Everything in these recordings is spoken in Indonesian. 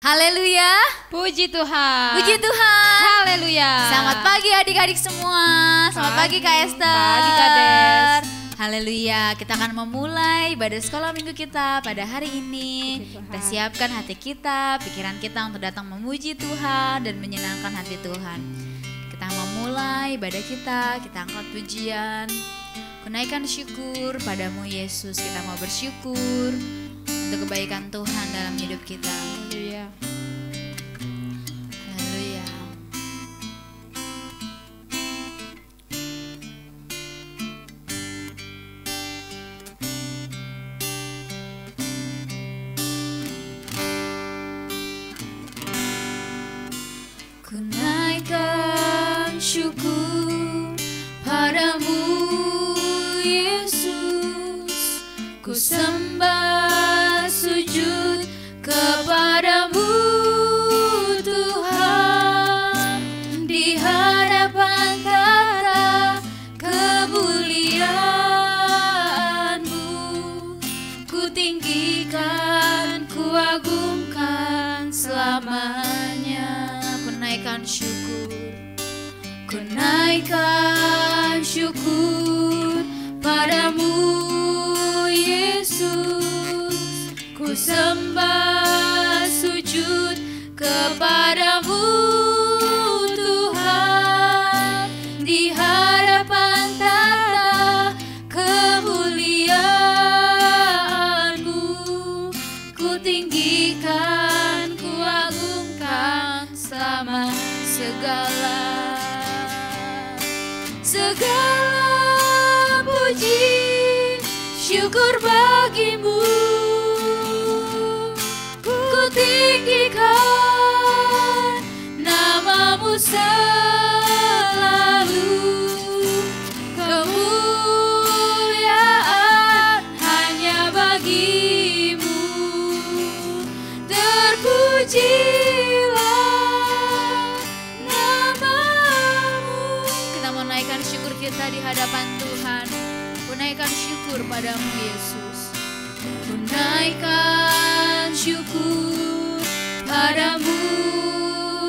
Haleluya. Puji Tuhan. Puji Tuhan. Haleluya. Selamat pagi adik-adik semua. Selamat pagi Kak Esther. Pagi Kak Des. Haleluya. Kita akan memulai ibadah sekolah minggu kita pada hari ini. Kita siapkan hati kita, pikiran kita untuk datang memuji Tuhan dan menyenangkan hati Tuhan. Kita memulai ibadah kita angkat pujian. Kunaikan syukur padamu Yesus. Kita mau bersyukur untuk kebaikan Tuhan dalam hidup kita. Haleluya. Haleluya. Kunaikan syukur padamu Yesus. Ku sembah sujud kepadamu Tuhan, di hadapan tata kemuliaan-Mu. Ku tinggikan, ku agungkan selamanya. Ku naikkan syukur, ku naikkan syukur padamu Yesus. Ku sembah sujud kepadamu Tuhan, di hadapan tata kemuliaan-Mu. Ku tinggikan, ku agungkan selama segala puji syukur bagimu. Ku tinggikan namamu selalu. Kemuliaan hanya bagimu. Terpujilah namamu. Kita mau naikkan syukur kita di hadapan Tuhan. Ku naikkan syukur padamu Yesus. Ku naikkan syukur padamu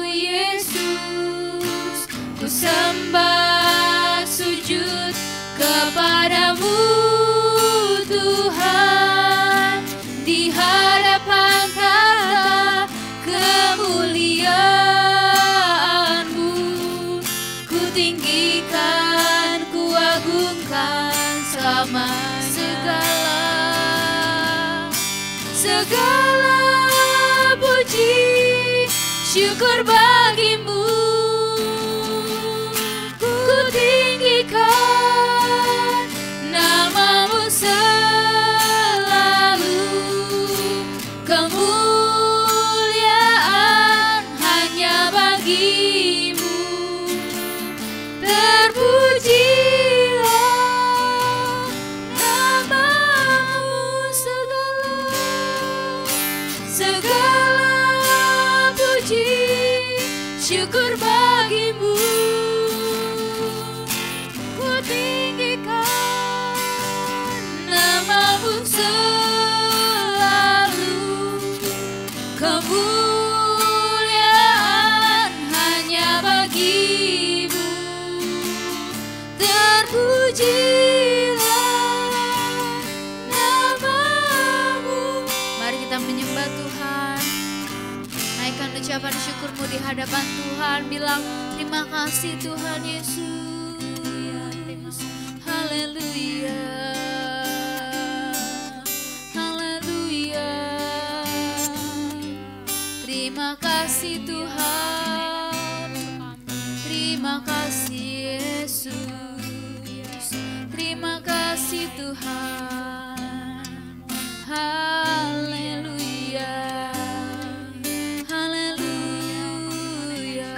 Yesus. Ku sembah sujud kepadamu Tuhan, di hadapan tata kemuliaan-Mu. Ku tinggikan, ku agungkan selama segala puji syukur bagimu. Ku tinggikan namamu selalu. Kemuliaan hanya bagimu. Terpujilah namamu. Segala puji syukur bagimu. Ku tinggikan namamu selalu. Kemuliaan hanya bagimu. Terpujilah namamu. Mari kita menyembah Tuhan. Naikkan ucapan syukurmu di hadapan Tuhan. Bilang terima kasih Tuhan Yesus. Haleluya. Haleluya. Terima kasih Tuhan. Terima kasih Yesus. Terima kasih Tuhan. Haleluya. Haleluya.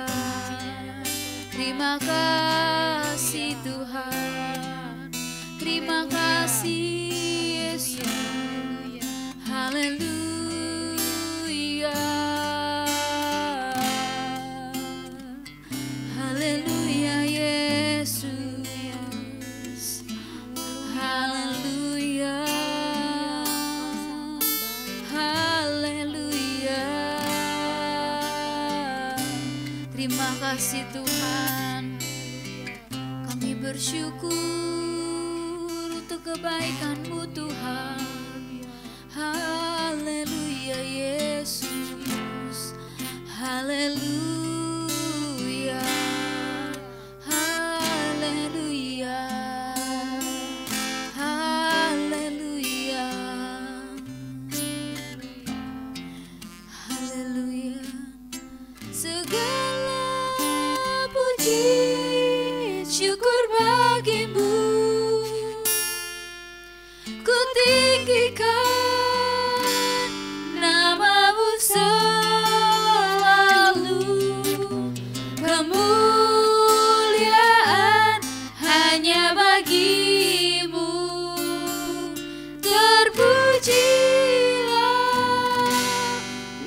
Terima kasih Tuhan. Terima kasih Yesus. Haleluya. Haleluya Yesus. kasih Tuhan. Kami bersyukur untuk kebaikan-Mu Tuhan. Haleluya Yesus, haleluya, haleluya, haleluya, haleluya. Segala puji syukur bagi-Mu, ku tinggikan nama-Mu selalu. Kemuliaan hanya bagi-Mu, terpujilah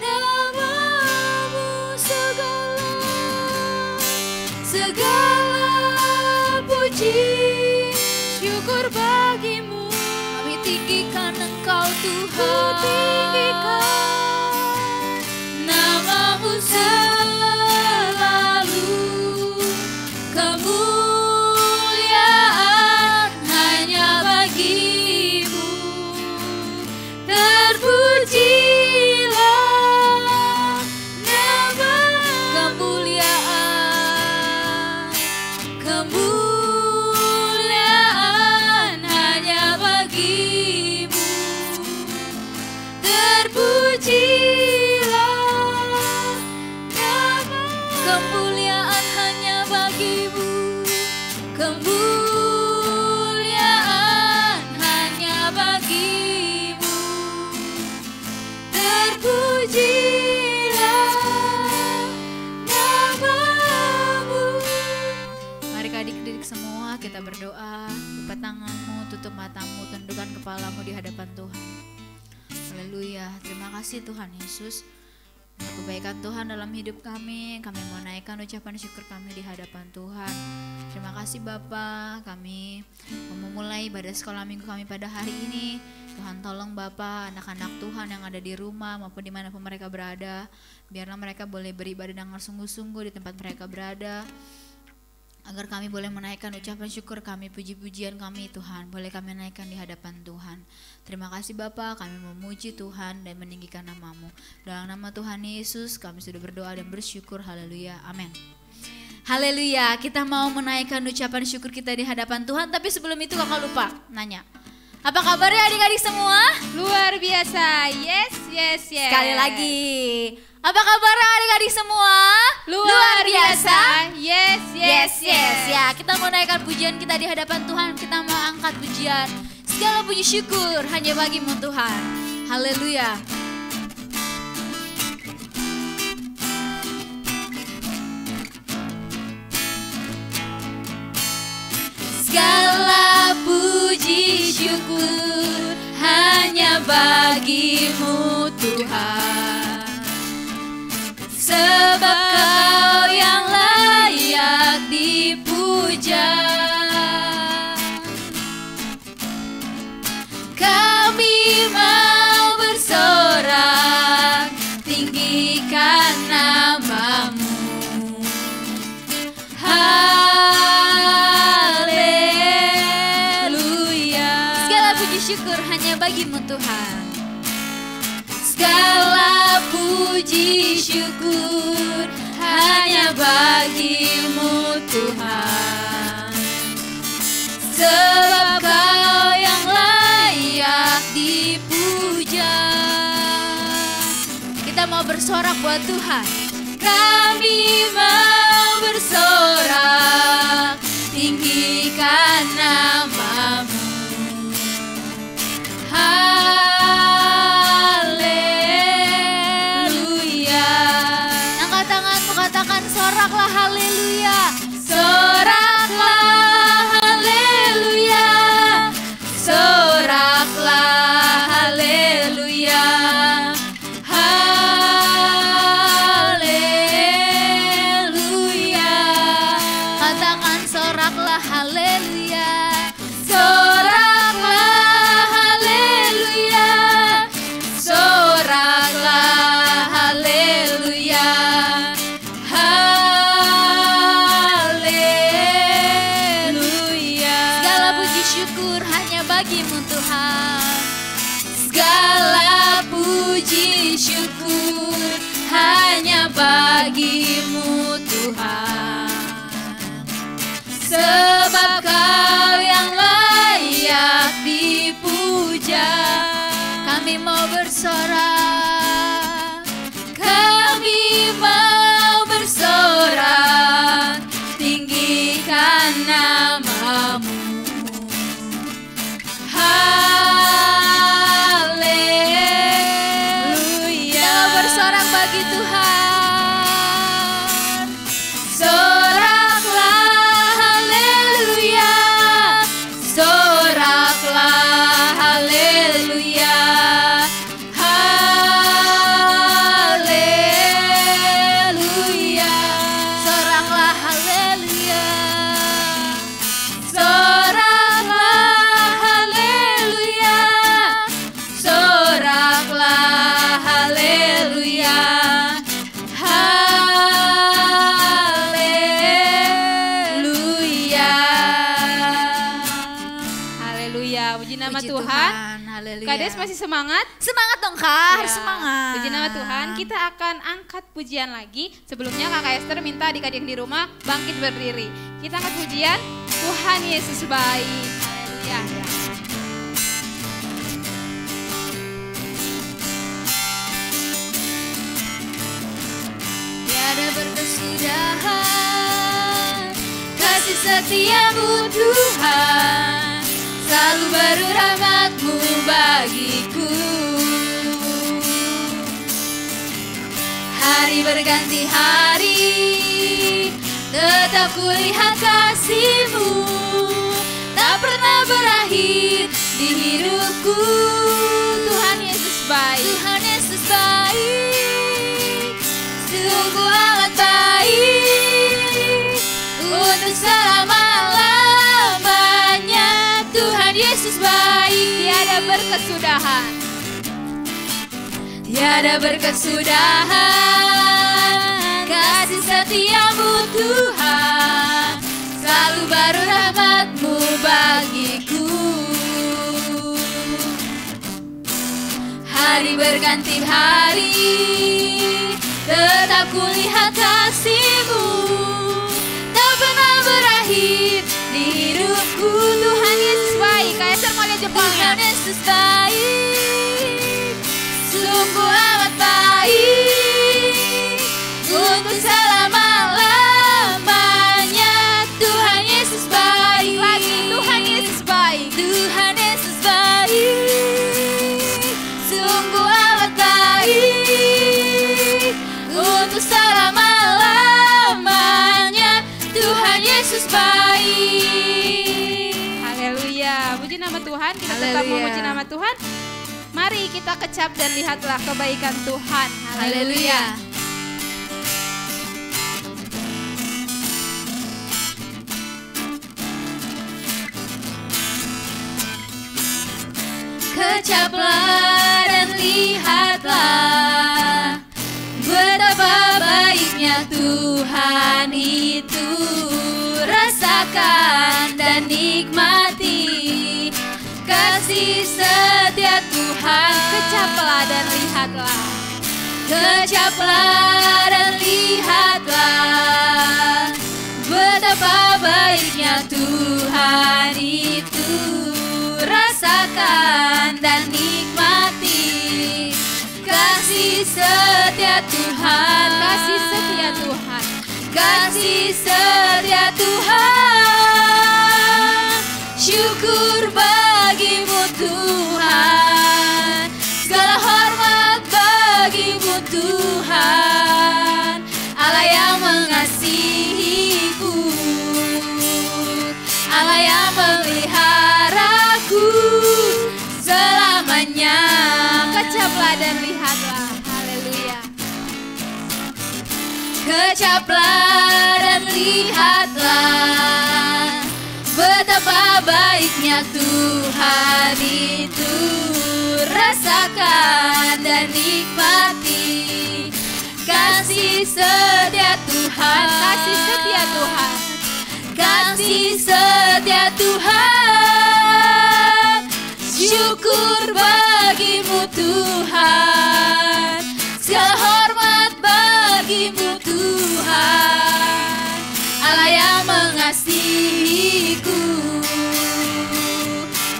nama-Mu. Segala puji syukur bagi-Mu. Kami tinggikan Engkau Tuhan, nama-Mu selalu. Kemuliaan hanya bagi-Mu, terpujilah nama. Kemuliaan hanya bagi-Mu, terpujilah nama. Kemuliaan hanya bagi-Mu, kemuliaan hanya bagi-Mu, terpujilah nama-Mu. Mari adik-adik semua kita berdoa. Lipat tanganmu, tutup matamu, tundukkan kepalamu di hadapan Tuhan. Haleluya. Terima kasih Tuhan Yesus untuk kebaikan Tuhan dalam hidup kami. Kami mau naikkan ucapan syukur kami di hadapan Tuhan. Terima kasih Bapa, kami mau memulai ibadah sekolah minggu kami pada hari ini. Tuhan tolong Bapa, anak-anak Tuhan yang ada di rumah maupun dimanapun mereka berada, biarlah mereka boleh beribadah dengan sungguh-sungguh di tempat mereka berada, agar kami boleh menaikkan ucapan syukur kami, puji-pujian kami Tuhan, boleh kami naikkan di hadapan Tuhan. Terima kasih Bapa, kami memuji Tuhan dan meninggikan nama-Mu. Dalam nama Tuhan Yesus kami sudah berdoa dan bersyukur. Haleluya, amin. Haleluya, kita mau menaikkan ucapan syukur kita di hadapan Tuhan. Tapi sebelum itu kakak lupa nanya, apa kabarnya adik-adik semua? Luar biasa. Yes, yes, yes. Sekali lagi, apa kabarnya adik-adik semua? Luar biasa. Yes, yes, yes. Ya, kita mau naikkan pujian kita di hadapan Tuhan. Kita mau angkat pujian. Segala puji syukur hanya bagi-Mu Tuhan. Haleluya. Segala puji syukur hanya bagi-Mu Tuhan, sebab Kau yang layak dipuja. Kami mau bersorak, tinggikan nama-Mu. Haleluya. Segala puji syukur hanya bagi-Mu Tuhan. Segala puji syukur hanya bagi-Mu Tuhan, sebab Kau yang layak dipuja. Kita mau bersorak buat Tuhan. Kami mau bersorak, tinggikan nama-Mu. Haleluya. Angkat tanganmu, katakan soraklah haleluya. Soraklah haleluya. Soraklah haleluya. Haleluya. Katakan soraklah haleluya. syukur hanya bagimu Tuhan. Segala puji syukur hanya bagimu Tuhan. Sebab Kau yang layak dipuja. Kami mau bersorak, kami mau bersorak, tinggikan namamu. Haleluya. Bersorak bagi Tuhan. Soraklah haleluya. Soraklah haleluya. Haleluya. Soraklah haleluya. Soraklah haleluya. Soraklah haleluya. Haleluya. Haleluya. Puji nama Puji Tuhan. Haleluya. Kades masih semangat? Semangat dong Kak, harus Ya. semangat. Puji nama Tuhan. Kita akan angkat pujian lagi. Sebelumnya Kakak Esther minta adik-adik di rumah bangkit berdiri. Kita angkat pujian. Tuhan Yesus baik. Haleluya. Tiada berkesudahan kasih setiamu Tuhan, selalu baru rahmat-Mu bagiku. Hari berganti hari, tetap kulihat kasih-Mu, tak pernah berakhir di hidupku. Tuhan Yesus baik. Tuhan Yesus baik, sungguh amat baik, untuk selama-lamanya. Tuhan Yesus baik, Tiada berkesudahan. tiada berkesudahan kasih setiamu Tuhan, selalu baru rahmat-Mu bagiku. Hari berganti hari, tetap kulihat kasih-Mu, tak pernah berakhir di hidupku. Tuhan Yesus baik. Kak Esther mau lihat jempolnya. Tuhan Yesus baik, sungguh amat baik, untuk selama-lamanya. Tuhan Yesus baik. Lagi Tuhan Yesus baik. Tuhan Yesus baik, sungguh amat baik, untuk selama-lamanya. Tuhan Yesus baik. Haleluya. Puji nama Tuhan. Kita tetap Haleluya. memuji nama Tuhan. Mari kita kecap dan lihatlah kebaikan Tuhan. Haleluya. Kecaplah dan lihatlah betapa baiknya Tuhan itu. Rasakan dan nikmati kasih setia Tuhan. Kecaplah dan lihatlah. Kecaplah dan lihatlah betapa baiknya Tuhan itu. Rasakan dan nikmati kasih setia Tuhan. Kasih setia Tuhan. Kasih setia Tuhan. Syukur bagimu Tuhan, segala hormat bagimu Tuhan, Allah yang mengasihiku, Allah yang memeliharaku selamanya. Kecaplah dan lihatlah. Haleluya. Kecaplah dan lihatlah betapa baiknya Tuhan itu. Rasakan dan nikmati kasih setia Tuhan. Kasih setia Tuhan. Kasih setia Tuhan. Tuhan, segala hormat bagimu Tuhan, Allah yang mengasihiku,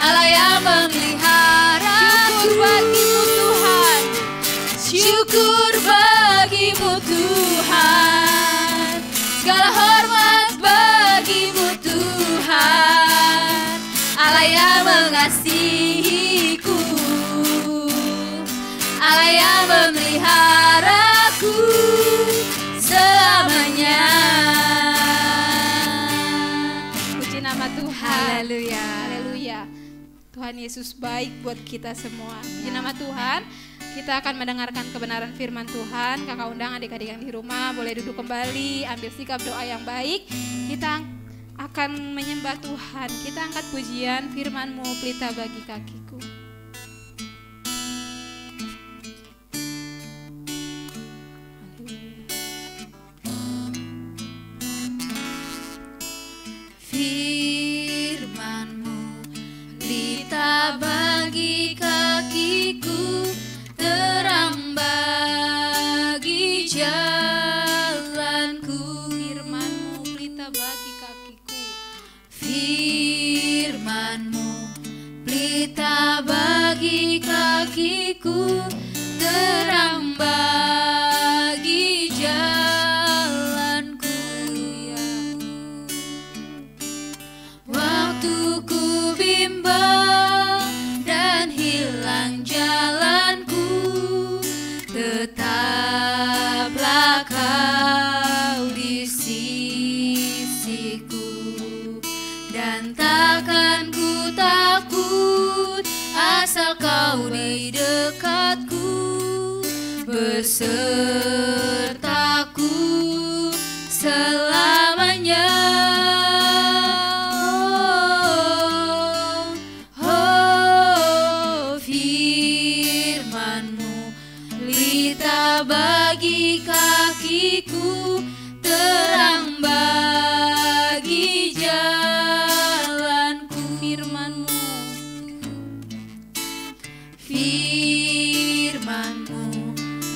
Allah yang memeliharaku. Syukur bagimu Tuhan, segala hormat bagimu Tuhan, Allah yang mengasihiku, Allah yang memeliharaku selamanya. Puji nama Tuhan. Haleluya. Haleluya. Tuhan Yesus baik buat kita semua. Puji nama Tuhan. Kita akan mendengarkan kebenaran firman Tuhan. Kakak undang adik-adik yang di rumah boleh duduk kembali, ambil sikap doa yang baik. Kita akan menyembah Tuhan. Kita angkat pujian firman-Mu, pelita bagi kakiku. Firman-Mu, pelita bagi kakiku, terang bagi jalanku. Firman-Mu, pelita bagi kakiku. Firman-Mu, pelita bagi kakiku, terang bagi jalanku. Waktu ku bimbang dan hilang jalanku, tetaplah Kau di sisiku, dan takkan ku takut asal Kau di dekatku, besertaku selamanya. Bagi kakiku, terang bagi jalanku. Firman-Mu, Firman-Mu,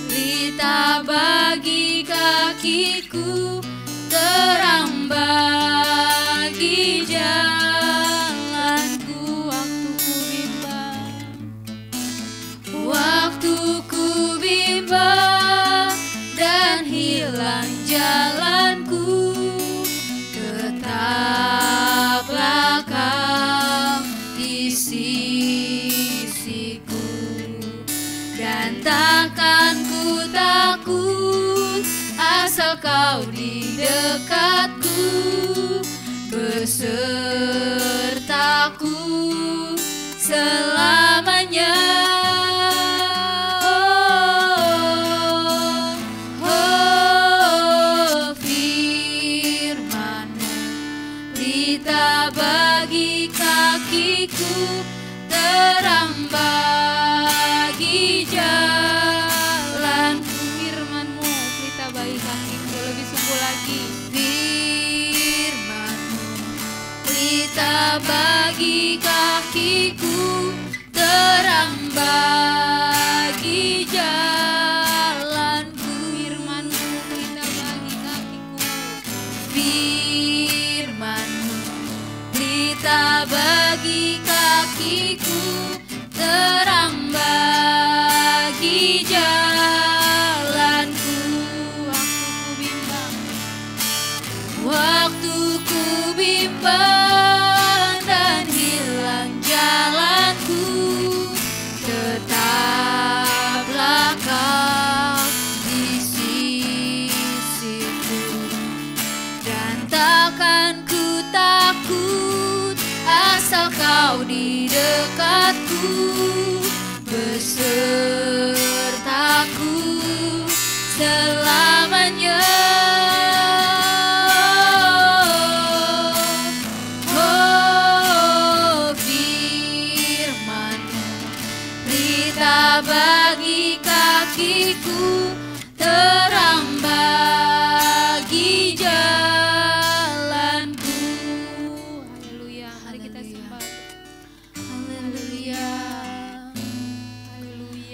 pelita bagi kakiku, terang bagi jalanku. Waktu ku bimbang dan hilang jalanku, tetaplah Kau di sisiku, dan takkan ku takut asal Kau di dekatku, besertaku selamanya. Bagi kakiku, terang bagi jalanku. Firman-Mu, pelita bagi kakiku. Lebih sungguh lagi. Firman-Mu, pelita bagi kakiku, terang bagi jalanku. Firman-Mu, pelita bagi kakiku. Firman-Mu, pelita bagi kakiku, terang bagi jalanku. Waktu ku bimbang dan hilang jalanku, tetaplah Kau di sisiku, dan takkan ku takut asal Kau di dekatku, besertaku selamanya. Bagi kakiku, terang bagi jalanku. Haleluya. Mari kita sembah. Haleluya. Haleluya.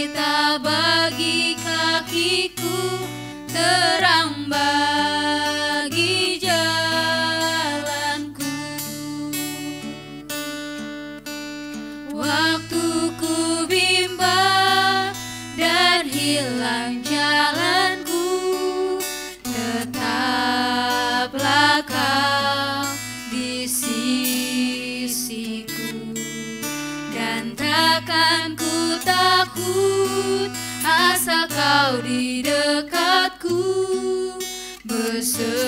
pelita bagi kakiku, terang bagi jalanku. Waktu ku bimbang dan hilang jalanku, tetaplah Kau di sisiku. Dan takkan ku takut asal Kau di dekatku, besertaku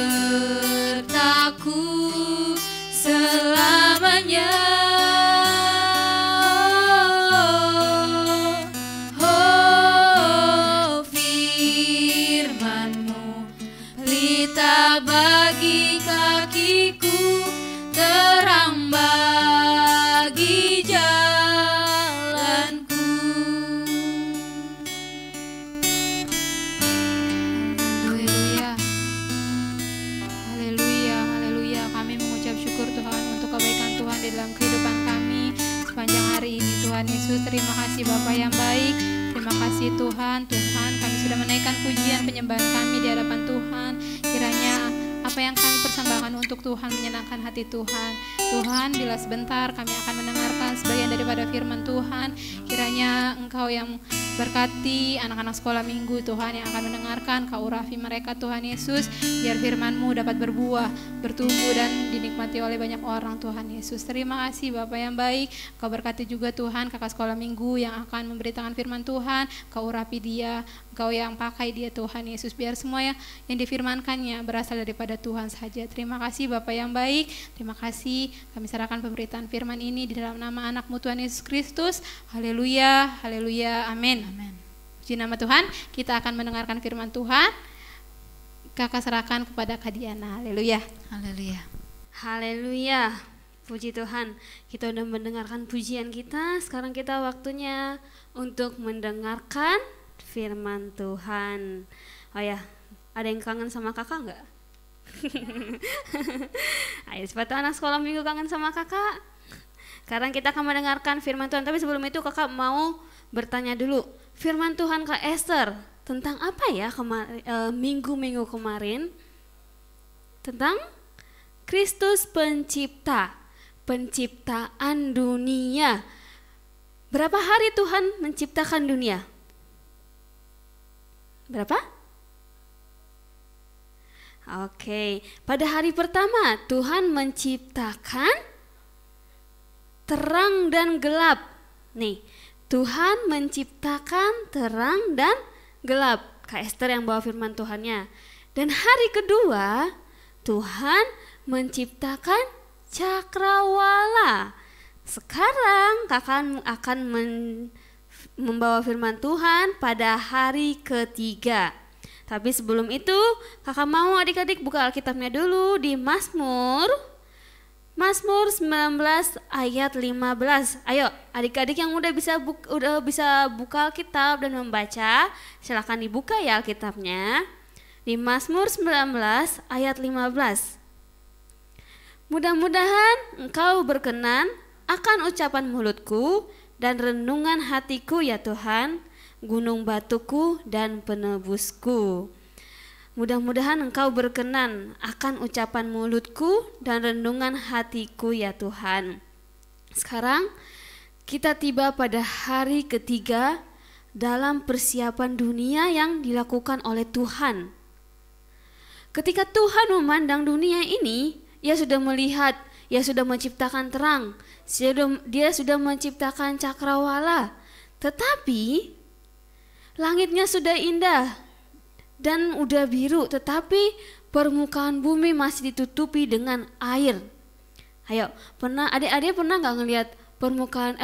selamanya. Oh, firman-Mu pelita bagi kakiku, terang bagi jalanku. Haleluya. Haleluya, haleluya. Kami mengucap syukur Tuhan untuk kebaikan Tuhan di dalam kehidupan kami sepanjang hari ini Tuhan Yesus. Terima kasih Bapa yang baik. Terima kasih Tuhan. Tuhan, kami sudah menaikkan pujian penyembahan kami di hadapan Tuhan. Kiranya apa yang kami persembahkan untuk Tuhan menyenangkan hati Tuhan. Tuhan, bila sebentar kami akan mendengarkan sebagian daripada firman Tuhan, kiranya Engkau yang berkati anak-anak sekolah minggu Tuhan yang akan mendengarkan, Kau urapi mereka Tuhan Yesus, biar firman-Mu dapat berbuah, bertumbuh dan dinikmati oleh banyak orang Tuhan Yesus. Terima kasih Bapa yang baik. Kau berkati juga Tuhan kakak sekolah minggu yang akan memberitakan firman Tuhan. Kau urapi dia, Kau yang pakai dia Tuhan Yesus, biar semua yang difirmankannya berasal daripada Tuhan saja. Terima kasih Bapa yang baik. Terima kasih, kami serahkan pemberitaan firman ini di dalam nama anak-Mu Tuhan Yesus Kristus. Haleluya, haleluya, amin. Amin. Puji nama Tuhan. Kita akan mendengarkan firman Tuhan. Kakak serahkan kepada Kak Diana. Haleluya. Haleluya. Haleluya. Puji Tuhan. Kita udah mendengarkan pujian kita. Sekarang kita waktunya untuk mendengarkan firman Tuhan. Oh ya, ada yang kangen sama kakak nggak? Ayo, sepatu anak sekolah minggu kangen sama kakak. Sekarang kita akan mendengarkan firman Tuhan. Tapi sebelum itu kakak mau bertanya dulu. Firman Tuhan Kak Esther tentang apa ya minggu-minggu kemarin? Tentang Kristus pencipta, penciptaan dunia. Berapa hari Tuhan menciptakan dunia? Berapa? Oke, pada hari pertama Tuhan menciptakan terang dan gelap. Nih, Tuhan menciptakan terang dan gelap. Kak Esther yang bawa firman Tuhannya. Dan hari kedua Tuhan menciptakan cakrawala. Sekarang kakak akan membawa firman Tuhan pada hari ketiga. Tapi sebelum itu kakak mau adik-adik buka Alkitabnya dulu di Mazmur 19 ayat 15. Ayo adik-adik yang udah bisa buka Alkitab dan membaca, silakan dibuka ya Alkitabnya. Di Mazmur 19 ayat 15. Mudah-mudahan engkau berkenan akan ucapan mulutku dan renungan hatiku ya Tuhan, gunung batuku dan penebusku. Mudah-mudahan engkau berkenan akan ucapan mulutku dan renungan hatiku ya Tuhan. Sekarang kita tiba pada hari ketiga dalam persiapan dunia yang dilakukan oleh Tuhan. Ketika Tuhan memandang dunia ini, Ia sudah melihat, Ia sudah menciptakan terang, Dia sudah menciptakan cakrawala. Tetapi langitnya sudah indah dan udah biru, tetapi permukaan bumi masih ditutupi dengan air. Ayo, adik-adik pernah nggak ngelihat permukaan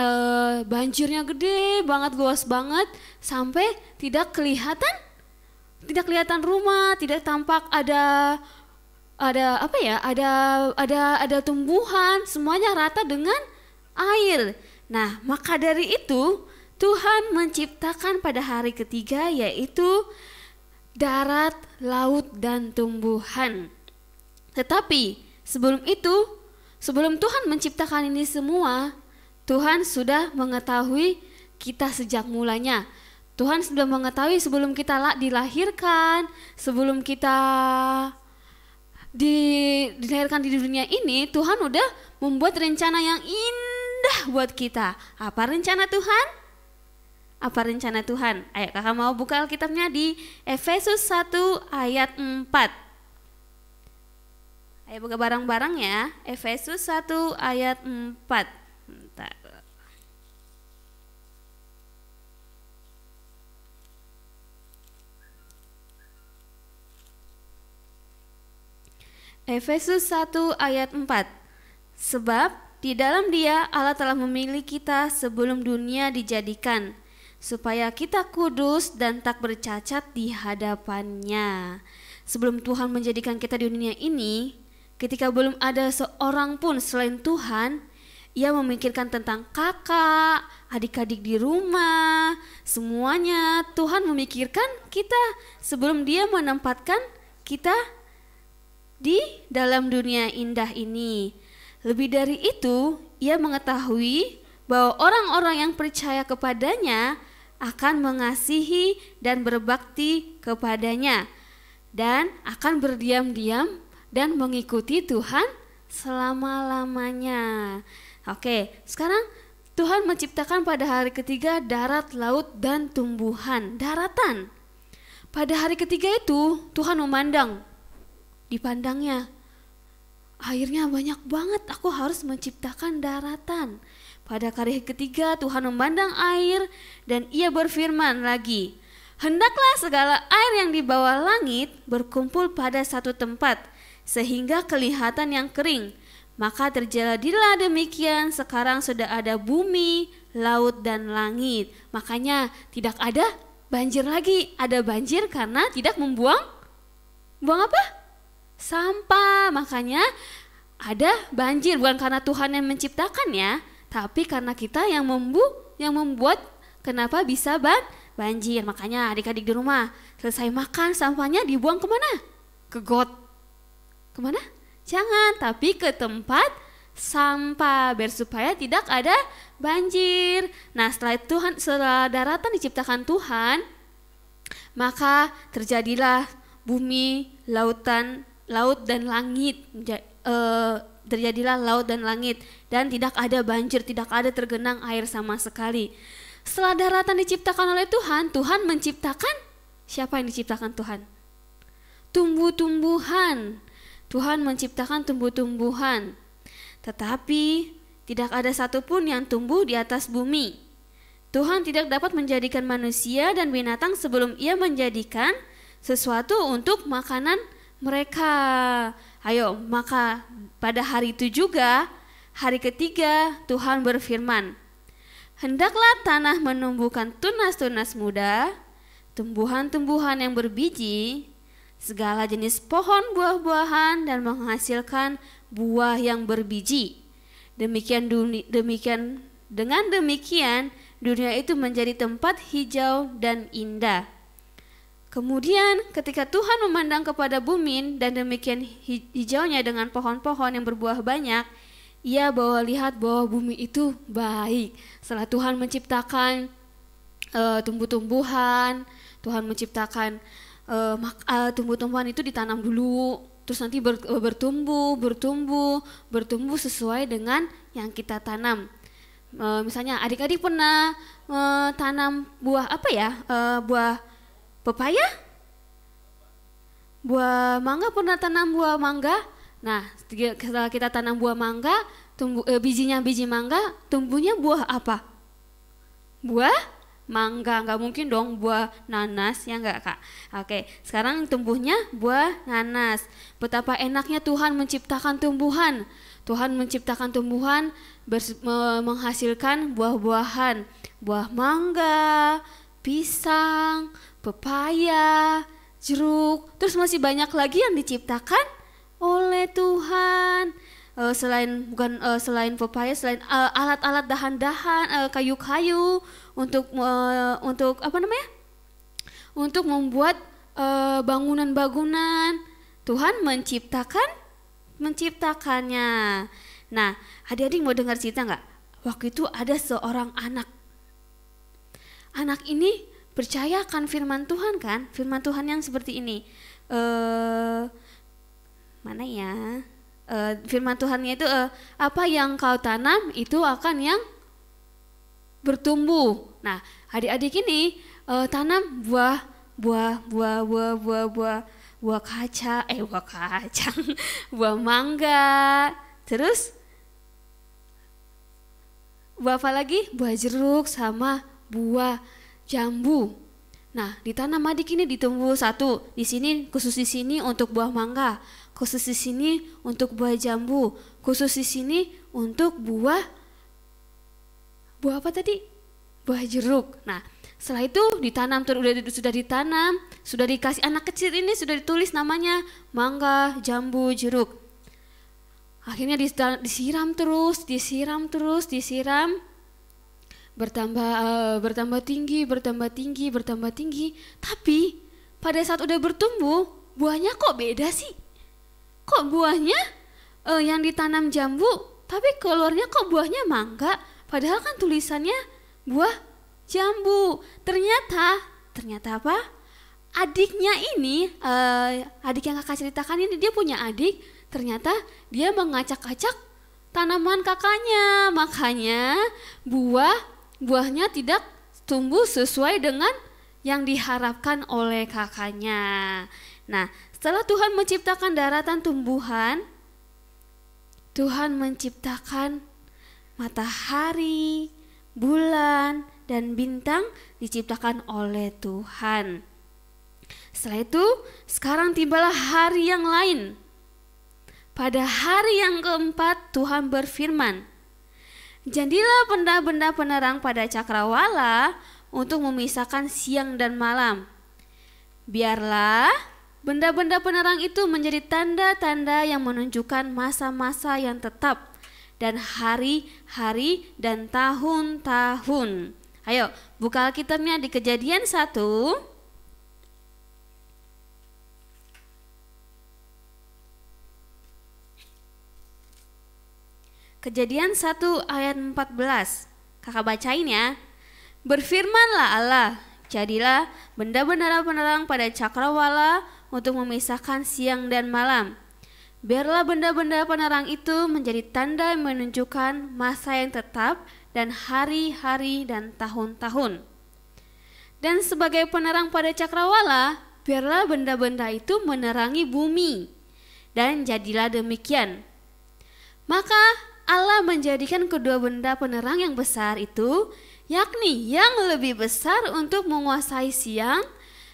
banjirnya gede banget, luas banget, sampai tidak kelihatan rumah, tidak tampak ada tumbuhan, semuanya rata dengan air. Nah, maka dari itu Tuhan menciptakan pada hari ketiga, yaitu darat, laut, dan tumbuhan. Tetapi sebelum Tuhan menciptakan ini semua, Tuhan sudah mengetahui kita sejak mulanya. Tuhan sudah mengetahui sebelum kita dilahirkan, sebelum kita dilahirkan di dunia ini, Tuhan udah membuat rencana yang indah buat kita. Apa rencana Tuhan? Apa rencana Tuhan? Ayo kakak mau buka Alkitabnya di Efesus 1 ayat 4. Ayo buka bareng-bareng ya. Efesus 1 ayat 4. Bentar. Efesus 1 ayat 4. Sebab di dalam Dia Allah telah memilih kita sebelum dunia dijadikan, supaya kita kudus dan tak bercacat di hadapan-Nya. Sebelum Tuhan menjadikan kita di dunia ini, ketika belum ada seorang pun selain Tuhan, Ia memikirkan tentang kakak, adik-adik di rumah, semuanya. Tuhan memikirkan kita sebelum Dia menempatkan kita di dalam dunia indah ini. Lebih dari itu, Ia mengetahui bahwa orang-orang yang percaya kepadanya akan mengasihi dan berbakti kepadanya, dan akan berdiam-diam dan mengikuti Tuhan selama-lamanya. Oke, sekarang Tuhan menciptakan pada hari ketiga darat, laut, dan tumbuhan, daratan. Pada hari ketiga itu Tuhan memandang, dipandangnya, airnya banyak banget, aku harus menciptakan daratan. Pada hari ketiga Tuhan memandang air dan Ia berfirman lagi, hendaklah segala air yang di bawah langit berkumpul pada satu tempat, sehingga kelihatan yang kering. Maka terjadilah demikian. Sekarang sudah ada bumi, laut, dan langit. Makanya tidak ada banjir lagi. Ada banjir karena tidak buang apa? Sampah. Makanya ada banjir, bukan karena Tuhan yang menciptakannya, tapi karena kita yang membuat kenapa bisa banjir. Makanya adik-adik di rumah selesai makan sampahnya dibuang kemana? Ke got. Kemana? Jangan, tapi ke tempat sampah biar supaya tidak ada banjir. Nah, setelah daratan diciptakan Tuhan, maka terjadilah bumi, laut dan langit. Terjadilah laut dan langit, dan tidak ada banjir, tidak ada tergenang air sama sekali. Setelah daratan diciptakan oleh Tuhan, Tuhan menciptakan, siapa yang diciptakan Tuhan? Tumbuh-tumbuhan. Tuhan menciptakan tumbuh-tumbuhan. Tetapi tidak ada satupun yang tumbuh di atas bumi. Tuhan tidak dapat menjadikan manusia dan binatang sebelum Ia menjadikan sesuatu untuk makanan mereka. Ayo, maka pada hari itu juga, hari ketiga, Tuhan berfirman, hendaklah tanah menumbuhkan tunas-tunas muda, tumbuhan-tumbuhan yang berbiji, segala jenis pohon buah-buahan, dan menghasilkan buah yang berbiji. Dengan demikian dunia itu menjadi tempat hijau dan indah. Kemudian ketika Tuhan memandang kepada bumi dan demikian hijaunya dengan pohon-pohon yang berbuah banyak, Ia lihat bahwa bumi itu baik. Setelah Tuhan menciptakan tumbuh-tumbuhan, Tuhan menciptakan tumbuh-tumbuhan itu ditanam dulu, terus nanti bertumbuh sesuai dengan yang kita tanam. Misalnya adik-adik pernah tanam buah apa ya? Buah pepaya? Buah mangga, pernah tanam buah mangga? Nah, setelah kita tanam buah mangga, biji mangga, tumbuhnya buah apa? Buah mangga, nggak mungkin dong buah nanas, ya nggak Kak? Oke, sekarang tumbuhnya buah nanas. Betapa enaknya Tuhan menciptakan tumbuhan. Tuhan menciptakan tumbuhan menghasilkan buah-buahan, buah mangga, pisang, pepaya, jeruk, terus masih banyak lagi yang diciptakan oleh Tuhan. Selain pepaya, selain alat-alat dahan-dahan, kayu-kayu untuk apa namanya? Untuk membuat bangunan-bangunan. Tuhan menciptakannya. Nah, adik-adik mau dengar cerita nggak? Waktu itu ada seorang anak. Anak ini percaya akan firman Tuhan kan? Firman Tuhan yang seperti ini. Mana ya? Firman Tuhannya itu apa yang kau tanam itu akan yang bertumbuh. Nah, adik-adik ini tanam buah kacang, buah mangga, terus buah apa lagi? Buah jeruk sama buah jambu. Nah, ditanam adik ini ditumbuh satu. Di sini khusus di sini untuk buah mangga, khusus di sini untuk buah jambu, khusus di sini untuk buah apa tadi? Buah jeruk. Nah, setelah itu ditanam sudah ditanam, sudah dikasih anak kecil ini sudah ditulis namanya mangga, jambu, jeruk. Akhirnya disiram terus, bertambah tinggi. Tapi pada saat udah bertumbuh, buahnya kok beda sih? Kok buahnya yang ditanam jambu, tapi keluarnya kok buahnya mangga? Padahal kan tulisannya buah jambu. Ternyata apa? Adiknya ini, adik yang kakak ceritakan ini, dia punya adik. Ternyata dia mengacak-acak tanaman kakaknya, makanya buahnya tidak tumbuh sesuai dengan yang diharapkan oleh kakaknya. Nah, setelah Tuhan menciptakan daratan tumbuhan, Tuhan menciptakan matahari, bulan, dan bintang diciptakan oleh Tuhan. Setelah itu, sekarang tibalah hari yang lain. Pada hari yang keempat Tuhan berfirman, jadilah benda-benda penerang pada cakrawala untuk memisahkan siang dan malam. Biarlah benda-benda penerang itu menjadi tanda-tanda yang menunjukkan masa-masa yang tetap dan hari-hari dan tahun-tahun. Ayo buka Alkitabnya di Kejadian 1. Kejadian 1 ayat 14. Kakak bacain ya. Berfirmanlah Allah, jadilah benda-benda penerang pada cakrawala untuk memisahkan siang dan malam. Biarlah benda-benda penerang itu menjadi tanda yang menunjukkan masa yang tetap dan hari-hari dan tahun-tahun. Dan sebagai penerang pada cakrawala, biarlah benda-benda itu menerangi bumi. Dan jadilah demikian. Maka Allah menjadikan kedua benda penerang yang besar itu, yakni yang lebih besar untuk menguasai siang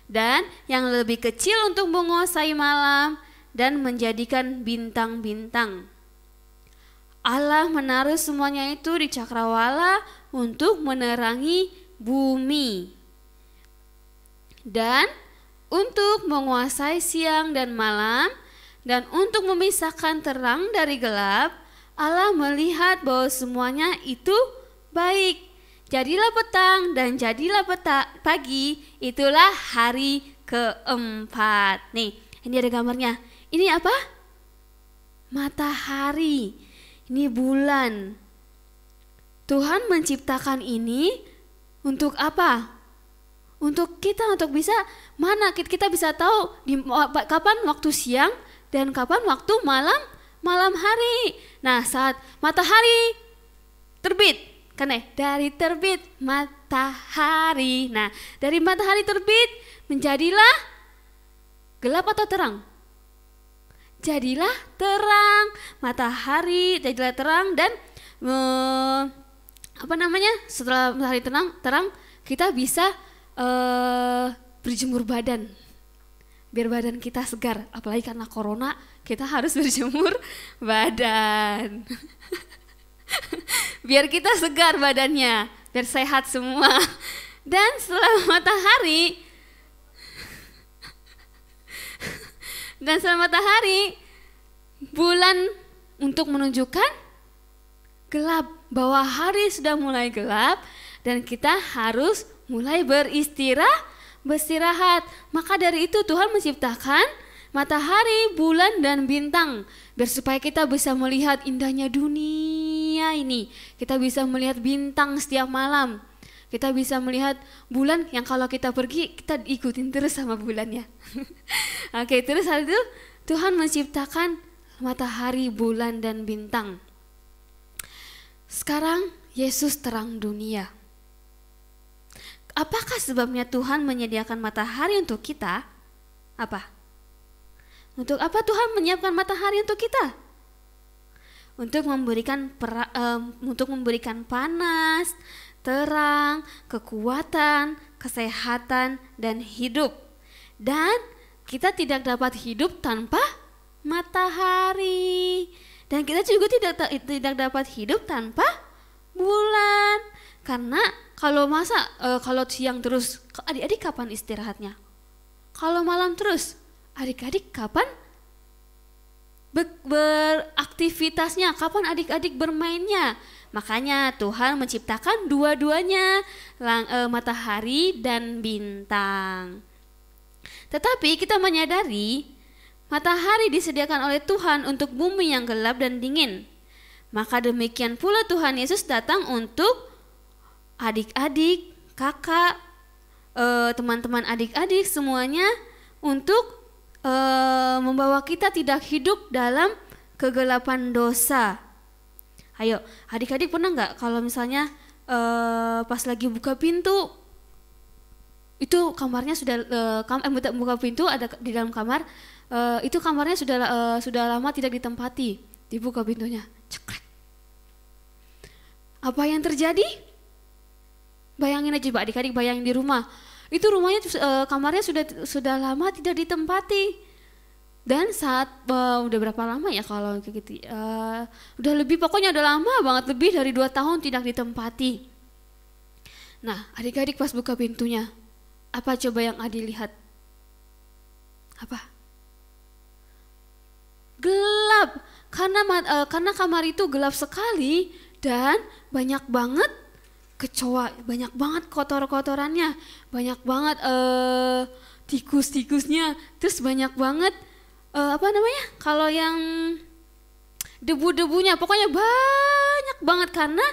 dan yang lebih kecil untuk menguasai malam, dan menjadikan bintang-bintang. Allah menaruh semuanya itu di cakrawala untuk menerangi bumi dan untuk menguasai siang dan malam, dan untuk memisahkan terang dari gelap. Allah melihat bahwa semuanya itu baik. Jadilah petang dan jadilah pagi, itulah hari keempat. Nih, ini ada gambarnya. Ini apa? Matahari. Ini bulan. Tuhan menciptakan ini untuk apa? Untuk kita, untuk bisa mana kita bisa tahu kapan waktu siang dan kapan waktu malam hari. Nah, saat matahari terbit, kan dari terbit matahari. Nah, dari matahari terbit menjadilah gelap atau terang? Jadilah terang. Matahari jadilah terang, dan setelah matahari terang kita bisa berjemur badan. Biar badan kita segar, apalagi karena corona kita harus berjemur badan. Biar kita segar badannya, biar sehat semua. Dan setelah matahari, bulan untuk menunjukkan gelap, bahwa hari sudah mulai gelap dan kita harus mulai beristirahat. Maka dari itu Tuhan menciptakan matahari, bulan, dan bintang, biar supaya kita bisa melihat indahnya dunia ini. Kita bisa melihat bintang setiap malam. Kita bisa melihat bulan yang kalau kita pergi kita ikutin terus sama bulannya. Oke, terus hal itu Tuhan menciptakan matahari, bulan dan bintang. Sekarang Yesus terang dunia. Apakah sebabnya Tuhan menyediakan matahari untuk kita? Apa? Untuk apa Tuhan menyiapkan matahari untuk kita? Untuk memberikan panas, terang, kekuatan, kesehatan, dan hidup. Dan kita tidak dapat hidup tanpa matahari. Dan kita juga tidak dapat hidup tanpa bulan. Karena kalau kalau siang terus, adik-adik kapan istirahatnya? Kalau malam terus, adik-adik kapan beraktivitasnya? Kapan adik-adik bermainnya? Makanya Tuhan menciptakan dua-duanya, matahari dan bintang. Tetapi kita menyadari matahari disediakan oleh Tuhan untuk bumi yang gelap dan dingin. Maka demikian pula Tuhan Yesus datang untuk adik-adik, kakak, teman-teman adik-adik semuanya, untuk membawa kita tidak hidup dalam kegelapan dosa. Ayo, adik-adik pernah nggak kalau misalnya pas lagi buka pintu, itu kamarnya sudah buka pintu ada di dalam kamar, itu kamarnya sudah lama tidak ditempati, dibuka pintunya, cekrek. Apa yang terjadi? Bayangin aja adik-adik, bayangin di rumah. Itu rumahnya kamarnya sudah lama tidak ditempati. Dan saat udah berapa lama ya kalau kayak gitu? Udah lebih, pokoknya udah lama banget, lebih dari 2 tahun tidak ditempati. Nah, adik-adik pas buka pintunya, apa coba yang adik lihat? Apa? Gelap. Karena kamar itu gelap sekali dan banyak banget kecoa, banyak banget kotor-kotorannya, banyak banget tikus-tikusnya, terus banyak banget kalau yang debu-debunya, pokoknya banyak banget karena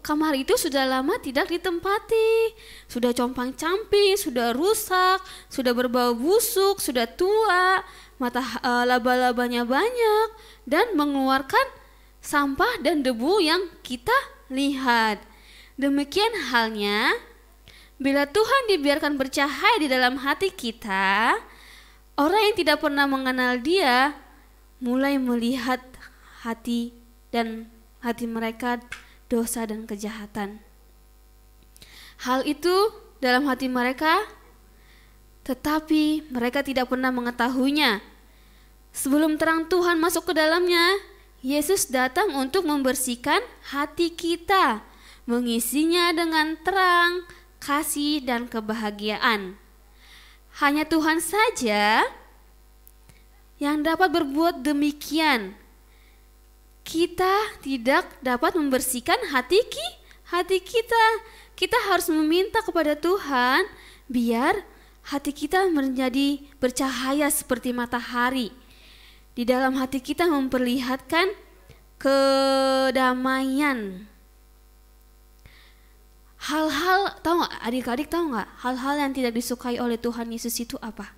kamar itu sudah lama tidak ditempati, sudah compang-camping, sudah rusak, sudah berbau busuk, sudah tua, laba-labanya banyak dan mengeluarkan sampah dan debu yang kita lihat. Demikian halnya bila Tuhan dibiarkan bercahaya di dalam hati kita, orang yang tidak pernah mengenal Dia mulai melihat hati mereka dosa dan kejahatan. Hal itu dalam hati mereka, tetapi mereka tidak pernah mengetahuinya. Sebelum terang Tuhan masuk ke dalamnya, Yesus datang untuk membersihkan hati kita, mengisinya dengan terang, kasih, dan kebahagiaan. Hanya Tuhan saja yang dapat berbuat demikian. Kita tidak dapat membersihkan hati kita. Kita harus meminta kepada Tuhan biar hati kita menjadi bercahaya seperti matahari. Di dalam hati kita memperlihatkan kedamaian. Hal-hal, tahu nggak, adik-adik tahu nggak, hal-hal yang tidak disukai oleh Tuhan Yesus itu apa?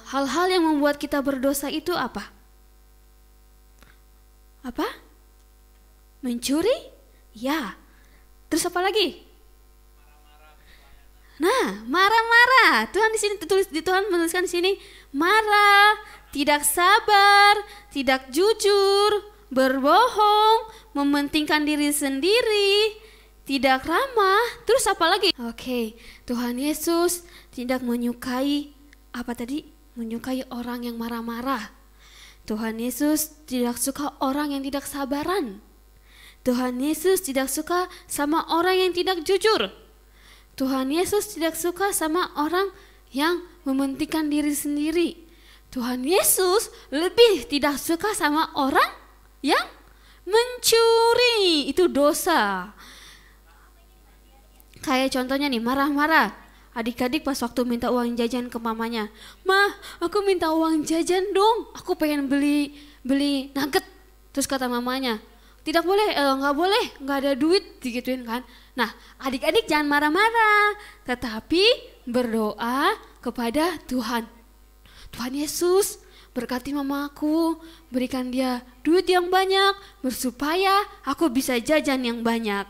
Hal-hal yang membuat kita berdosa itu apa? Apa? Mencuri? Ya. Terus apa lagi? Nah, marah-marah. Tuhan menuliskan di sini, marah, tidak sabar, tidak jujur, berbohong, mementingkan diri sendiri, tidak ramah. Terus apa lagi? Oke, Tuhan Yesus tidak menyukai apa tadi? Menyukai orang yang marah-marah. Tuhan Yesus tidak suka orang yang tidak sabaran. Tuhan Yesus tidak suka sama orang yang tidak jujur. Tuhan Yesus tidak suka sama orang yang mementingkan diri sendiri. Tuhan Yesus lebih tidak suka sama orang yang mencuri. Itu dosa. Kayak contohnya nih, marah-marah. Adik-adik pas waktu minta uang jajan ke mamanya, "Ma, aku minta uang jajan dong, aku pengen beli nugget." Terus kata mamanya, tidak boleh, nggak boleh, nggak ada duit, digituin kan. Nah, adik-adik jangan marah-marah, tetapi berdoa kepada Tuhan. Tuhan Yesus, berkati mamaku, berikan dia duit yang banyak, supaya aku bisa jajan yang banyak.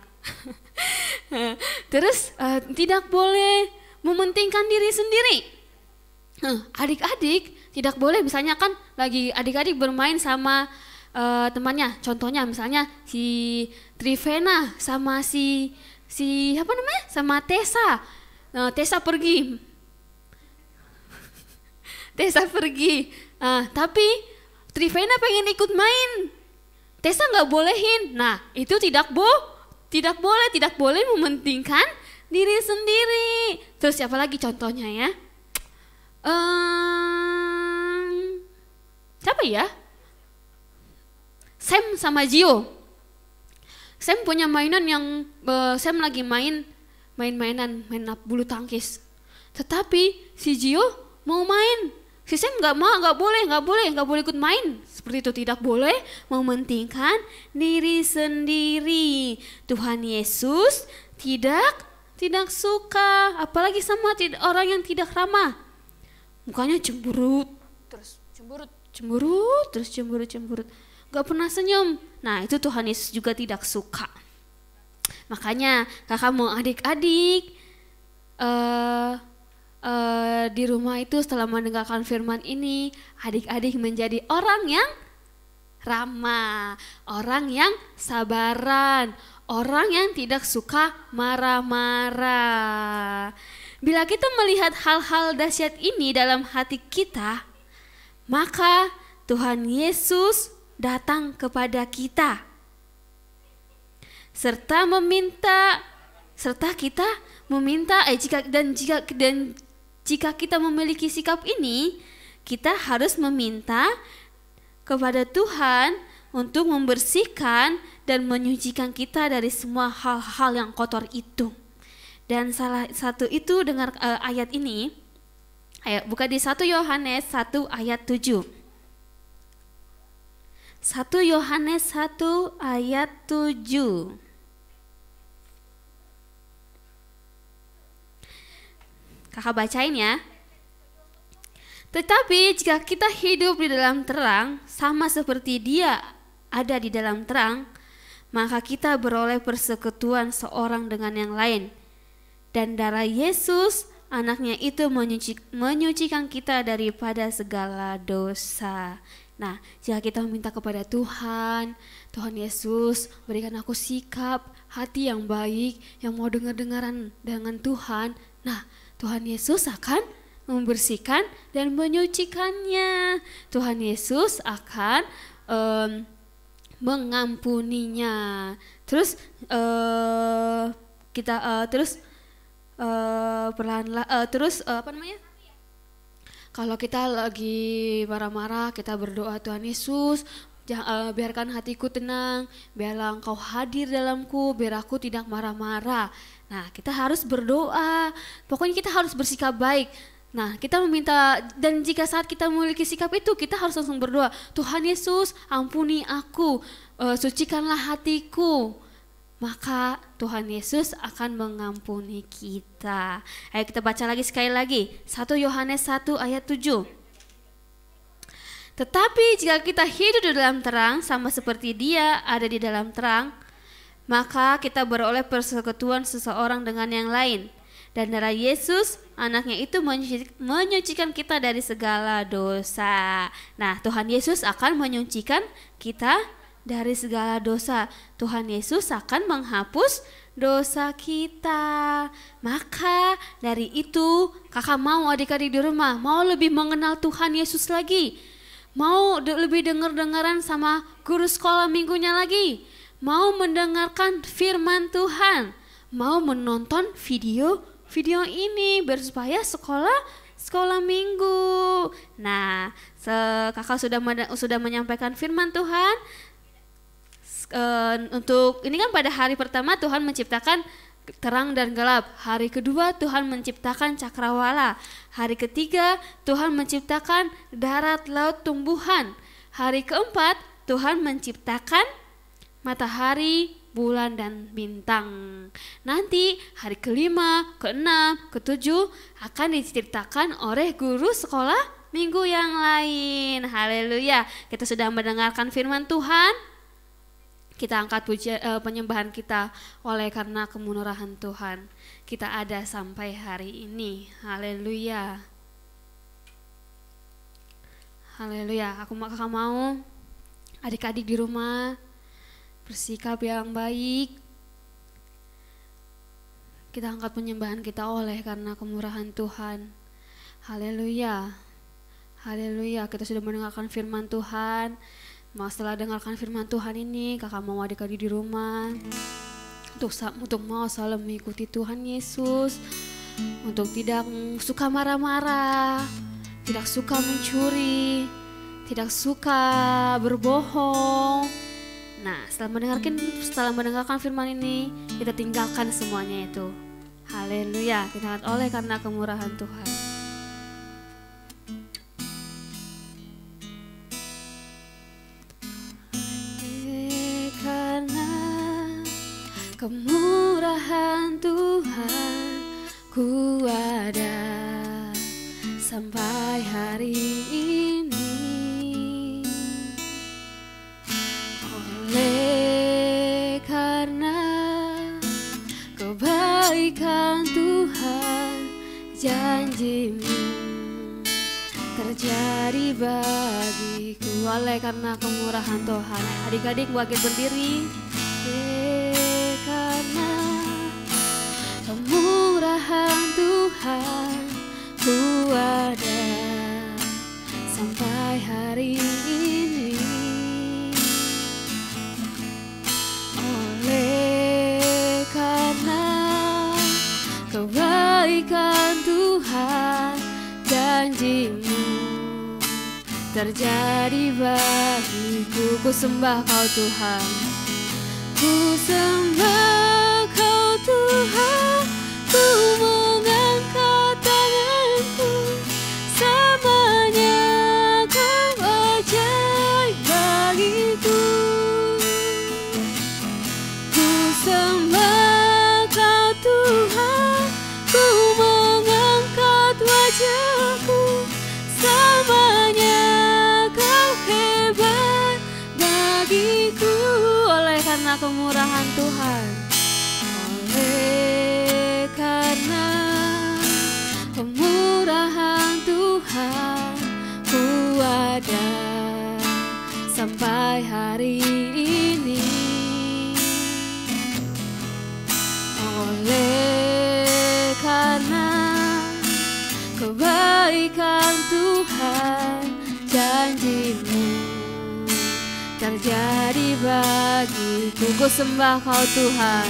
Terus tidak boleh mementingkan diri sendiri. Adik-adik tidak boleh, misalnya kan lagi adik-adik bermain sama temannya, contohnya misalnya si Trivena sama si apa namanya, sama Tessa. Tessa pergi. Tapi Trivena pengen ikut main, Tessa nggak bolehin. Nah, itu tidak boleh mementingkan diri sendiri. Terus siapa lagi contohnya ya? Siapa ya? Sam sama Gio. Sam punya mainan yang Sam lagi main bulu tangkis. Tetapi si Gio mau main. Si Sam nggak boleh ikut main. Seperti itu, tidak boleh mementingkan diri sendiri. Tuhan Yesus tidak suka, apalagi sama orang yang tidak ramah. Mukanya cemberut, gak pernah senyum. Nah, itu Tuhan Yesus juga tidak suka. Makanya kakak mau adik-adik di rumah itu setelah mendengarkan firman ini, adik-adik menjadi orang yang ramah, orang yang sabaran, orang yang tidak suka marah-marah. Bila kita melihat hal-hal dahsyat ini dalam hati kita, maka Tuhan Yesus datang kepada kita serta kita meminta jika kita memiliki sikap ini, kita harus meminta kepada Tuhan untuk membersihkan dan menyucikan kita dari semua hal-hal yang kotor itu. Dan salah satu itu dengar ayat ini. Ayo buka di 1 Yohanes 1 ayat 7. 1 Yohanes 1 ayat 7. Kakak bacain ya. Tetapi jika kita hidup di dalam terang, sama seperti Dia ada di dalam terang, maka kita beroleh persekutuan seorang dengan yang lain. Dan darah Yesus, anaknya itu menyucikan kita daripada segala dosa. Nah, jika kita meminta kepada Tuhan, Tuhan Yesus berikan aku sikap hati yang baik, yang mau dengar-dengaran dengan Tuhan. Nah, Tuhan Yesus akan membersihkan dan menyucikannya. Tuhan Yesus akan mengampuninya. Terus kalau kita lagi marah-marah, kita berdoa, Tuhan Yesus, biarkan hatiku tenang, biarlah Engkau hadir dalamku, biar aku tidak marah-marah. Nah, kita harus berdoa, pokoknya kita harus bersikap baik. Nah, kita meminta, dan jika saat kita memiliki sikap itu, kita harus langsung berdoa, Tuhan Yesus, ampuni aku, sucikanlah hatiku. Maka Tuhan Yesus akan mengampuni kita. Ayo kita baca lagi sekali lagi, 1 Yohanes 1 ayat 7. Tetapi jika kita hidup di dalam terang, sama seperti Dia ada di dalam terang, maka kita beroleh persekutuan seseorang dengan yang lain. Dan darah Yesus, anaknya itu menyucikan kita dari segala dosa. Nah, Tuhan Yesus akan menyucikan kita dari segala dosa. Tuhan Yesus akan menghapus dosa kita. Maka dari itu, kakak mau adik-adik di rumah mau lebih mengenal Tuhan Yesus lagi, mau lebih dengar-dengaran sama guru sekolah minggunya lagi, mau mendengarkan firman Tuhan, mau menonton video ini supaya sekolah minggu. Nah, kakak sudah menyampaikan firman Tuhan. Untuk ini kan pada hari pertama Tuhan menciptakan terang dan gelap. Hari kedua Tuhan menciptakan cakrawala. Hari ketiga Tuhan menciptakan darat, laut, tumbuhan. Hari keempat Tuhan menciptakan matahari, bulan, dan bintang. Nanti hari kelima, keenam, ketujuh akan diceritakan oleh guru sekolah minggu yang lain. Haleluya. Kita sudah mendengarkan firman Tuhan. Kita angkat penyembahan kita oleh karena kemurahan Tuhan. Kita ada sampai hari ini. Haleluya. Haleluya. Kakak mau adik-adik di rumah bersikap yang baik. Kita angkat penyembahan kita oleh karena kemurahan Tuhan. Haleluya. Haleluya. Kita sudah mendengarkan firman Tuhan. Setelah dengarkan firman Tuhan ini, kakak mau adik-adik di rumah untuk mau selalu mengikuti Tuhan Yesus, untuk tidak suka marah-marah, tidak suka mencuri, tidak suka berbohong. Nah, setelah mendengarkan firman ini, kita tinggalkan semuanya itu. Haleluya. Kita oleh karena kemurahan Tuhan. Kemurahan Tuhan ku ada sampai hari ini. Oleh karena kebaikan Tuhan, janji-Mu terjadi bagiku. Oleh karena kemurahan Tuhan, adik-adik bangkit berdiri. Karena kemurahan Tuhan ku ada sampai hari ini. Oleh karena kebaikan Tuhan, janji-Mu terjadi bagiku. Ku sembah Kau Tuhan. Ku sembah Kau Tuhan, ku mengangkat tanganku, semuanya Kau ajaib bagiku. Ku sembah Kau Tuhan, ku mengangkat wajahku, semuanya Kau hebat bagiku. Oleh karena kemurahan Tuhan, oleh karena kemurahan Tuhan, ku ada sampai hari ini. Oleh karena kebaikan Tuhan, janji-Mu terjadi bagiku. Ku sembah Kau Tuhan.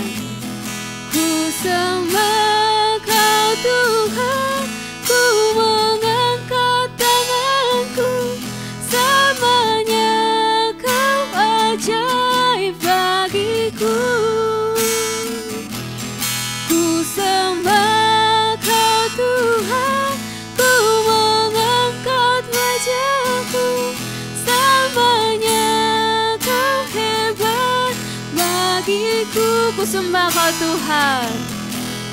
Ku sembah Kau Tuhan, ku mengangkat tanganku, semuanya Kau ajaib bagiku. Ku sembah Kau Tuhan, ku mengangkat wajahku, semuanya Kau hebat bagiku. Ku sembah Kau Tuhan,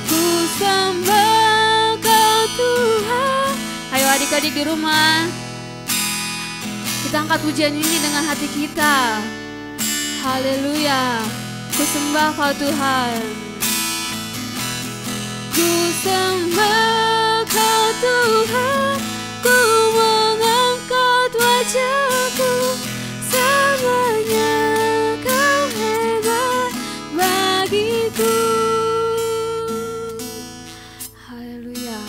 ku sembah Kau Tuhan. Ayo adik-adik di rumah, kita angkat pujian ini dengan hati kita. Haleluya. Ku sembah Kau Tuhan. Ku sembah Kau Tuhan, ku mengangkat wajahku, semuanya Kau hebat bagiku. Haleluya.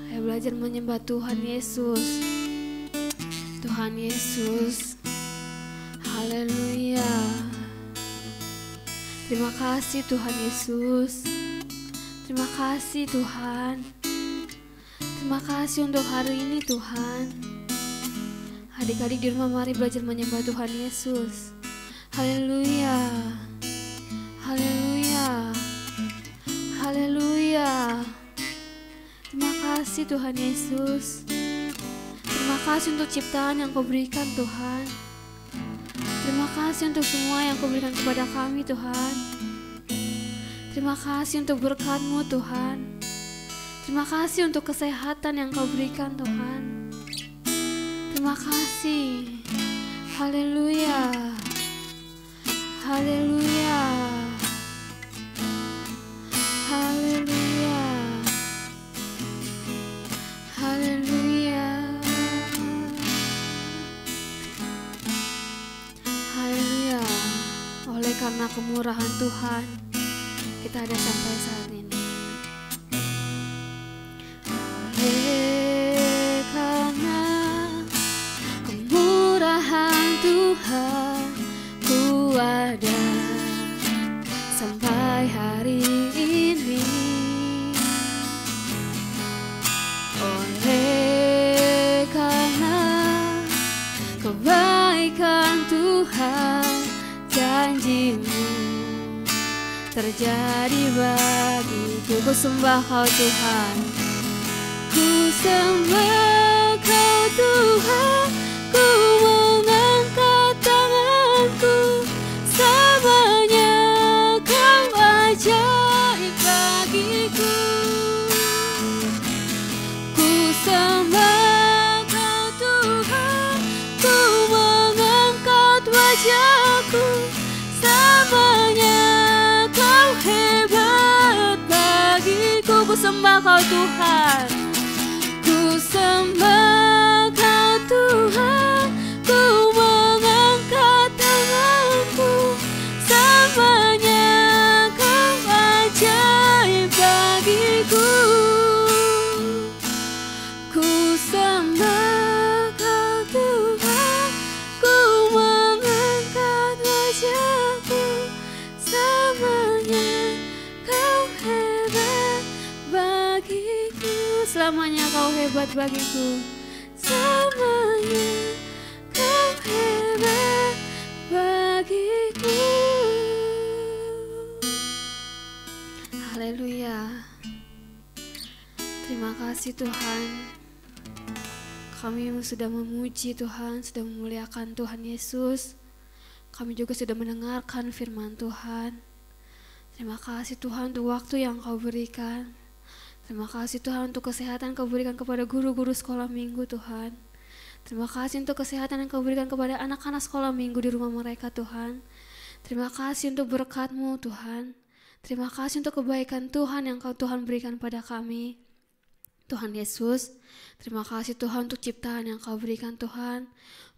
Ayo belajar menyembah Tuhan Yesus. Tuhan Yesus. Haleluya. Terima kasih Tuhan Yesus. Terima kasih Tuhan. Terima kasih untuk hari ini Tuhan. Adik-adik di rumah mari belajar menyembah Tuhan Yesus. Haleluya. Haleluya. Haleluya. Terima kasih Tuhan Yesus. Terima kasih untuk ciptaan yang Kau berikan Tuhan. Terima kasih untuk semua yang Kau berikan kepada kami Tuhan. Terima kasih untuk berkat-Mu Tuhan. Terima kasih untuk kesehatan yang Kau berikan Tuhan. Terima kasih. Haleluya. Haleluya. Haleluya. Haleluya. Haleluya. Oleh karena kemurahan Tuhan, kita ada sampai saat ini. Oleh karena kemurahan Tuhan, ku ada sampai hari ini. Oleh karena kebaikan Tuhan, janji-Mu terjadi bagiku. Ku sembah Kau Tuhan, ku sembah Kau Tuhan, ku mengangkat tanganku. Semuanya Kau ajaib bagiku. Ku sembah Kau Tuhan, ku mengangkat wajahku. Semuanya Kau hebat bagiku. Ku sembah Kau Tuhan, ku sembah Kau Tuhan, ku mengangkat tanganku. Semuanya Kau ajaib bagiku. Ku sembah Kau Tuhan, ku mengangkat wajahku. Semuanya Kau hebat bagiku. Selamanya Kau hebat bagiku. Selamanya Kau hebat bagiku. Haleluya. Terima kasih Tuhan. Kami sudah memuji Tuhan, sudah memuliakan Tuhan Yesus. Kami juga sudah mendengarkan firman Tuhan. Terima kasih Tuhan untuk waktu yang Kau berikan. Terima kasih Tuhan untuk kesehatan Kau berikan kepada guru-guru sekolah minggu Tuhan. Terima kasih untuk kesehatan yang Kau berikan kepada anak-anak sekolah minggu di rumah mereka Tuhan. Terima kasih untuk berkat-Mu Tuhan. Terima kasih untuk kebaikan Tuhan yang Tuhan berikan pada kami. Tuhan Yesus, terima kasih Tuhan untuk ciptaan yang Kau berikan Tuhan.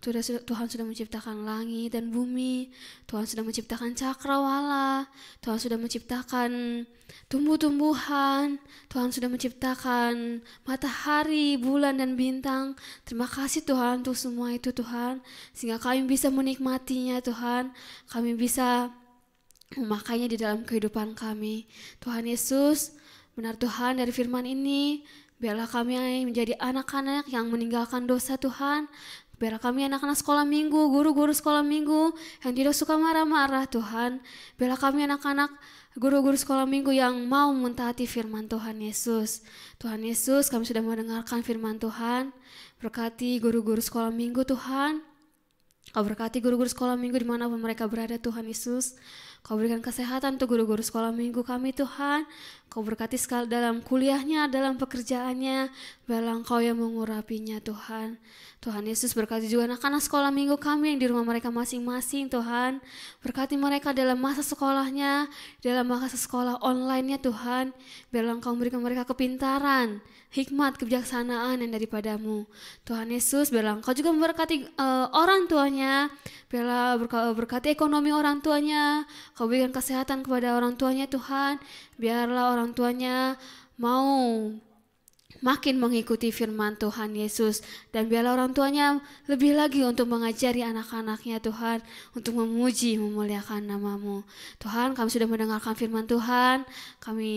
Tuhan sudah menciptakan langit dan bumi. Tuhan sudah menciptakan cakrawala. Tuhan sudah menciptakan tumbuh-tumbuhan. Tuhan sudah menciptakan matahari, bulan dan bintang. Terima kasih Tuhan untuk semua itu Tuhan. Sehingga kami bisa menikmatinya Tuhan. Kami bisa memakainya di dalam kehidupan kami. Tuhan Yesus, benar Tuhan, dari firman ini biarlah kami menjadi anak-anak yang meninggalkan dosa Tuhan. Biarlah kami anak-anak sekolah minggu, guru-guru sekolah minggu yang tidak suka marah-marah Tuhan. Biarlah kami anak-anak guru-guru sekolah minggu yang mau mentaati firman Tuhan Yesus. Tuhan Yesus, kami sudah mendengarkan firman Tuhan. Berkati guru-guru sekolah minggu Tuhan. Kau berkati guru-guru sekolah minggu dimanapun mereka berada Tuhan Yesus. Kau berikan kesehatan untuk guru-guru sekolah minggu kami Tuhan. Kau berkati sekali dalam kuliahnya, dalam pekerjaannya. Biarlah Engkau yang mengurapinya Tuhan. Tuhan Yesus, berkati juga anak-anak sekolah minggu kami yang di rumah mereka masing-masing Tuhan. Berkati mereka dalam masa sekolahnya, dalam masa sekolah online-nya Tuhan. Biarlah Engkau memberikan mereka kepintaran, hikmat, kebijaksanaan yang daripada-Mu. Tuhan Yesus, biarlah Engkau juga memberkati orang tuanya. Biarlah berkati ekonomi orang tuanya. Kau berikan kesehatan kepada orang tuanya Tuhan. Biarlah orang tuanya mau makin mengikuti firman Tuhan Yesus. Dan biarlah orang tuanya lebih lagi untuk mengajari anak-anaknya Tuhan, untuk memuji, memuliakan nama-Mu. Tuhan, kami sudah mendengarkan firman Tuhan. Kami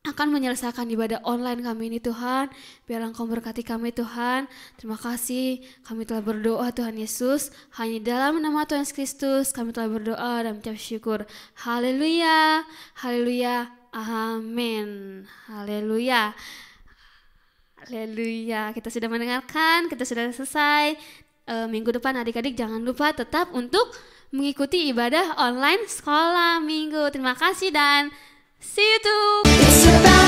akan menyelesaikan ibadah online kami ini Tuhan. Biarlah Engkau berkati kami Tuhan. Terima kasih, kami telah berdoa Tuhan Yesus. Hanya dalam nama Tuhan Yesus Kristus kami telah berdoa dan mengucap syukur. Haleluya, haleluya, amin. Haleluya, haleluya. Kita sudah mendengarkan, kita sudah selesai. minggu depan adik-adik jangan lupa tetap untuk mengikuti ibadah online sekolah minggu. Terima kasih dan see you too.